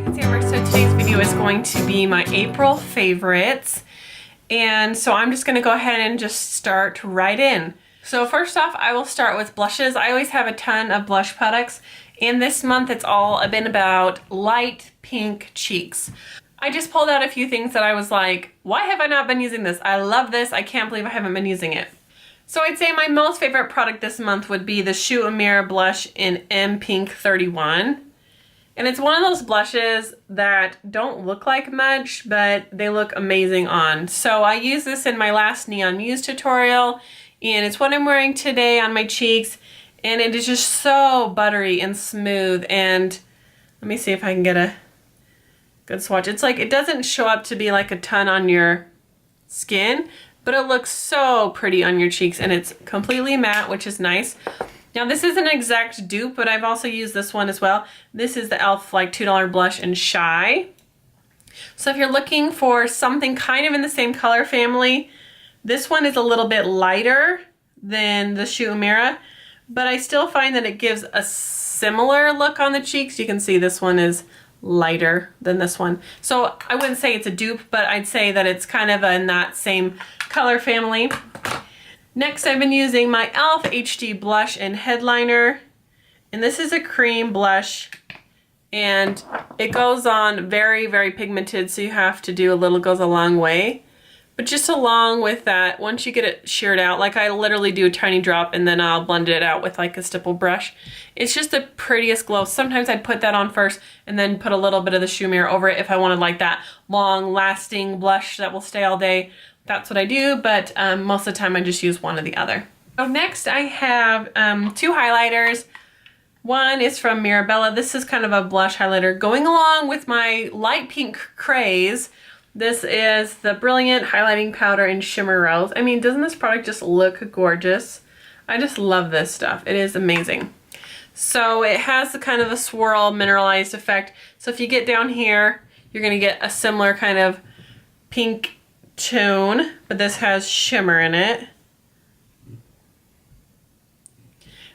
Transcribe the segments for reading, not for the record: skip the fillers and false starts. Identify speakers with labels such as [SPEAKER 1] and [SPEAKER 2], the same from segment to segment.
[SPEAKER 1] it's Amber. So today's video is going to be my April favorites. And so I'm just gonna go ahead and just start right in. So first off, I will start with blushes. I always have a ton of blush products. And this month it's all been about light pink cheeks. I just pulled out a few things that I was like, why have I not been using this? I love this. I can't believe I haven't been using it. So I'd say my most favorite product this month would be the Shoot a Mirror blush in M Pink 31. And it's one of those blushes that don't look like much, but they look amazing on. So I used this in my last Neon Muse tutorial, and it's what I'm wearing today on my cheeks. And it is just so buttery and smooth. And let me see if I can get a good swatch. It's like, it doesn't show up to be like a ton on your skin, but it looks so pretty on your cheeks, and it's completely matte, which is nice. Now this isn't an exact dupe, but I've also used this one as well. This is the e.l.f. like $2 blush in Shy. So if you're looking for something kind of in the same color family, this one is a little bit lighter than the Shoot a Mirror, but I still find that it gives a similar look on the cheeks. You can see this one is lighter than this one. So I wouldn't say it's a dupe, but I'd say that it's kind of in that same color family. Next, I've been using my e.l.f. HD blush and headliner, and this is a cream blush, and it goes on very, very pigmented, so you have to do a little, goes a long way. But just along with that, once you get it sheared out, like I literally do a tiny drop and then I'll blend it out with like a stipple brush. It's just the prettiest glow. Sometimes I'd put that on first and then put a little bit of the Shoe a Mirror over it if I wanted like that long lasting blush that will stay all day. That's what I do, but most of the time I just use one or the other. So next I have two highlighters. One is from Mirabella. This is kind of a blush highlighter going along with my light pink craze. This is the Brilliant Highlighting Powder in Shimmer Rose. I mean, doesn't this product just look gorgeous? I just love this stuff. It is amazing. So it has the kind of a swirl mineralized effect. So if you get down here, you're gonna get a similar kind of pink tone, but this has shimmer in it.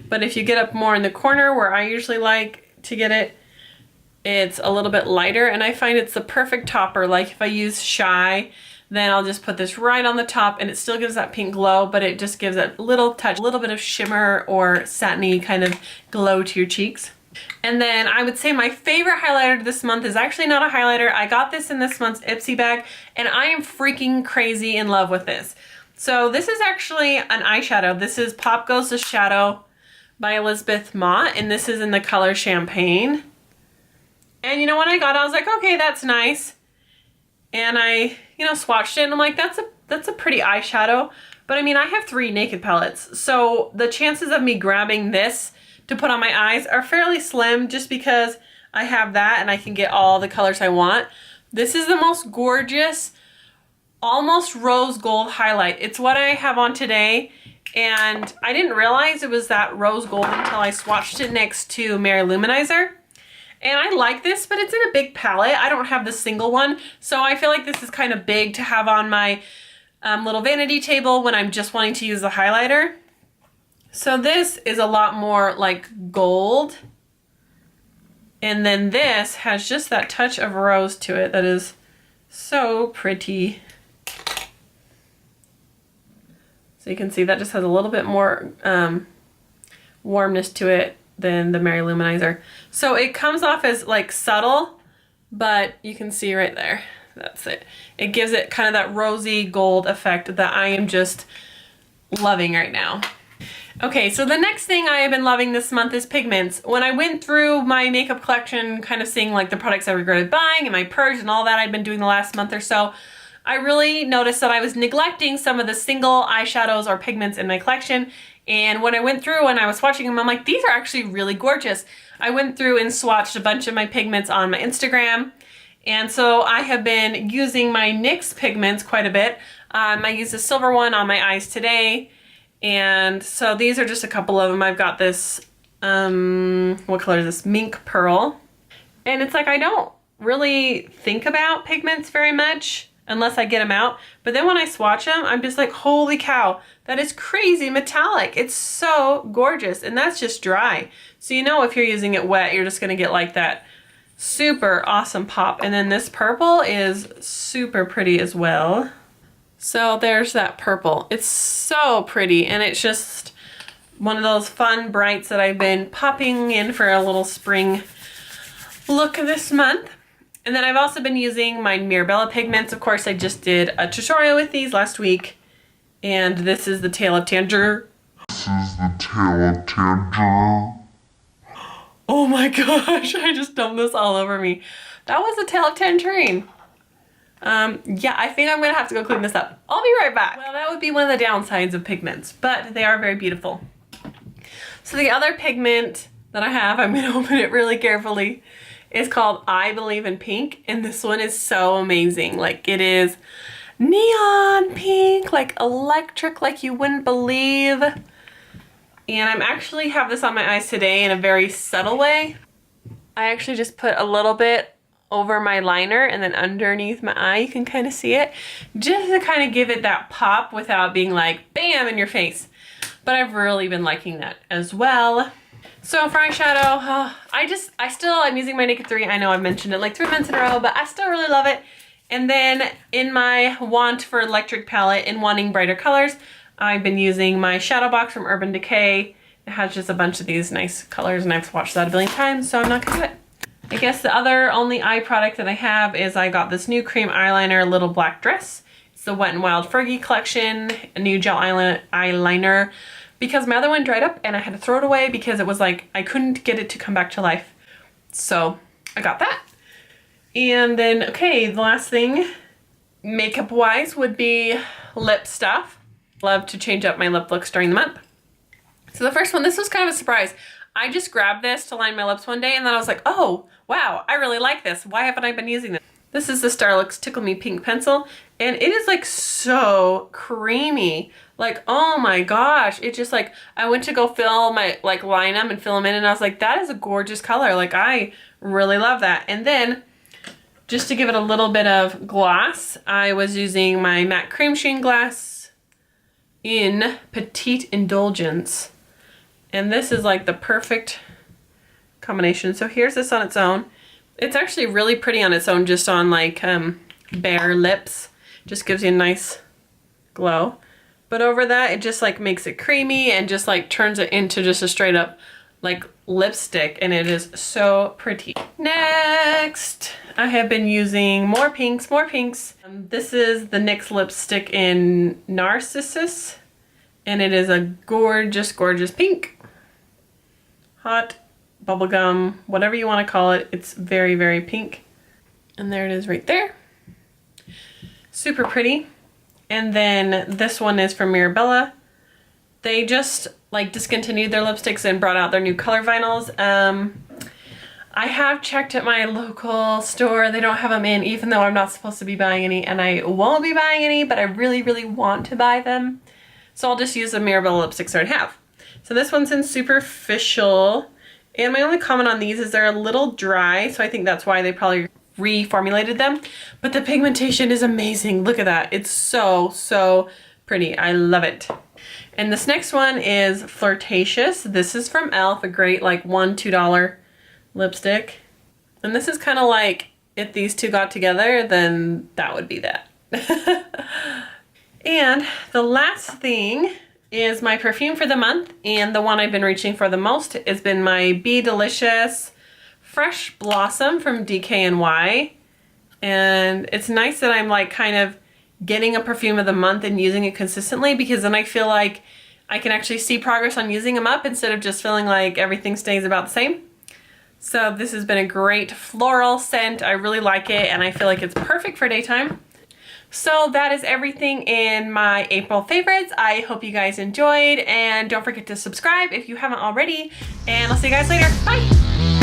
[SPEAKER 1] But if you get up more in the corner where I usually like to get it, it's a little bit lighter, and I find it's the perfect topper. Like if I use Shy, then I'll just put this right on the top and it still gives that pink glow, but it just gives a little touch, a little bit of shimmer or satiny kind of glow to your cheeks. And then I would say my favorite highlighter this month is actually not a highlighter. I got this in this month's IPSY bag, and I am freaking crazy in love with this. So this is actually an eyeshadow. This is Pop Goes the Shadow by Elizabeth Mott, and this is in the color Champagne. And you know, when I got it, I was like, okay, that's nice. And I, you know, swatched it, and I'm like, that's a pretty eyeshadow. But I mean, I have 3 Naked palettes, so the chances of me grabbing this to put on my eyes are fairly slim, just because I have that and I can get all the colors I want. This is the most gorgeous, almost rose gold highlight. It's what I have on today, and I didn't realize it was that rose gold until I swatched it next to Mary Luminizer. And I like this, but it's in a big palette. I don't have the single one, so I feel like this is kind of big to have on my little vanity table when I'm just wanting to use the highlighter. So this is a lot more like gold. And then this has just that touch of rose to it that is so pretty. So you can see that just has a little bit more warmness to it than the Mary Luminizer. So it comes off as like subtle, but you can see right there, that's it. It gives it kind of that rosy gold effect that I am just loving right now. Okay, so the next thing I have been loving this month is pigments. When I went through my makeup collection, kind of seeing like the products I regretted buying and my purge and all that I've been doing the last month or so, I really noticed that I was neglecting some of the single eyeshadows or pigments in my collection. And when I went through and I was swatching them, I'm like, these are actually really gorgeous. I went through and swatched a bunch of my pigments on my Instagram. And so I have been using my NYX pigments quite a bit. I used a silver one on my eyes today. And so these are just a couple of them. I've got this, what color is this? Mink Pearl. And it's like, I don't really think about pigments very much unless I get them out. But then when I swatch them, I'm just like, holy cow, that is crazy metallic. It's so gorgeous. And that's just dry. So you know if you're using it wet, you're just gonna get like that Super awesome pop. And then this purple is super pretty as well. So there's that purple. It's so pretty, and it's just one of those fun brights that I've been popping in for a little spring look this month. And then I've also been using my Mirabella pigments. Of course, I just did a tutorial with these last week. And this is the Tale of Tangier. Oh my gosh, I just dumped this all over me. That was the Tale of Tangerine. Yeah, I think I'm gonna have to go clean this up. I'll be right back. Well, that would be one of the downsides of pigments, but they are very beautiful. So the other pigment that I have, I'm gonna open it really carefully, is called I Believe in Pink, and this one is so amazing. Like, it is neon pink, like electric, like you wouldn't believe. And I'm actually have this on my eyes today in a very subtle way. I actually just put a little bit over my liner, and then underneath my eye you can kind of see it, just to kind of give it that pop without being like bam in your face. But I've really been liking that as well. So for eyeshadow, I'm using my Naked 3. I know I've mentioned it like 3 months in a row, but I still really love it. And then in my want for electric palette and wanting brighter colors, I've been using my shadow box from Urban Decay. It has just a bunch of these nice colors, and I've swatched that a billion times, so I'm not gonna do it. I guess the other only eye product that I have is I got this new cream eyeliner, Little Black Dress. It's the Wet n Wild Fergie collection, a new gel eyeliner, because my other one dried up and I had to throw it away because it was like, I couldn't get it to come back to life. So I got that. And then, okay, the last thing, makeup wise, would be lip stuff. Love to change up my lip looks during the month. So the first one, this was kind of a surprise. I just grabbed this to line my lips one day, and then I was like, oh, wow, I really like this. Why haven't I been using this? This is the Starlux Tickle Me Pink Pencil, and it is like so creamy. Like, oh my gosh, it just like, I went to go fill my, like line them and fill them in, and I was like, that is a gorgeous color. Like, I really love that. And then, just to give it a little bit of gloss, I was using my matte cream sheen glass in Petite Indulgence. And this is like the perfect combination. So here's this on its own. It's actually really pretty on its own, just on like bare lips. Just gives you a nice glow. But over that, it just like makes it creamy and just like turns it into just a straight up like lipstick, and it is so pretty. Next, I have been using more pinks. This is the NYX lipstick in Narcissus, and it is a gorgeous, gorgeous pink. Hot bubblegum, whatever you want to call it. It's very, very pink. And there it is right there. Super pretty. And then this one is from Mirabella. They just like discontinued their lipsticks and brought out their new color vinyls. I have checked at my local store. They don't have them in, even though I'm not supposed to be buying any, and I won't be buying any, but I really, really want to buy them. So I'll just use the Mirabella lipsticks I already have. So this one's in Superficial, and my only comment on these is they're a little dry, so I think that's why they probably reformulated them. But the pigmentation is amazing. Look at that. It's so, so pretty. I love it. And this next one is Flirtatious. This is from e.l.f., a great like $1, $2 lipstick. And this is kind of like, if these two got together, then that would be that. And the last thing is my perfume for the month, and the one I've been reaching for the most has been my Be Delicious Fresh Blossom from DKNY. And it's nice that I'm like kind of getting a perfume of the month and using it consistently, because then I feel like I can actually see progress on using them up instead of just feeling like everything stays about the same. So this has been a great floral scent. I really like it, and I feel like it's perfect for daytime. So that is everything in my April favorites. I hope you guys enjoyed, and don't forget to subscribe if you haven't already, and I'll see you guys later. Bye!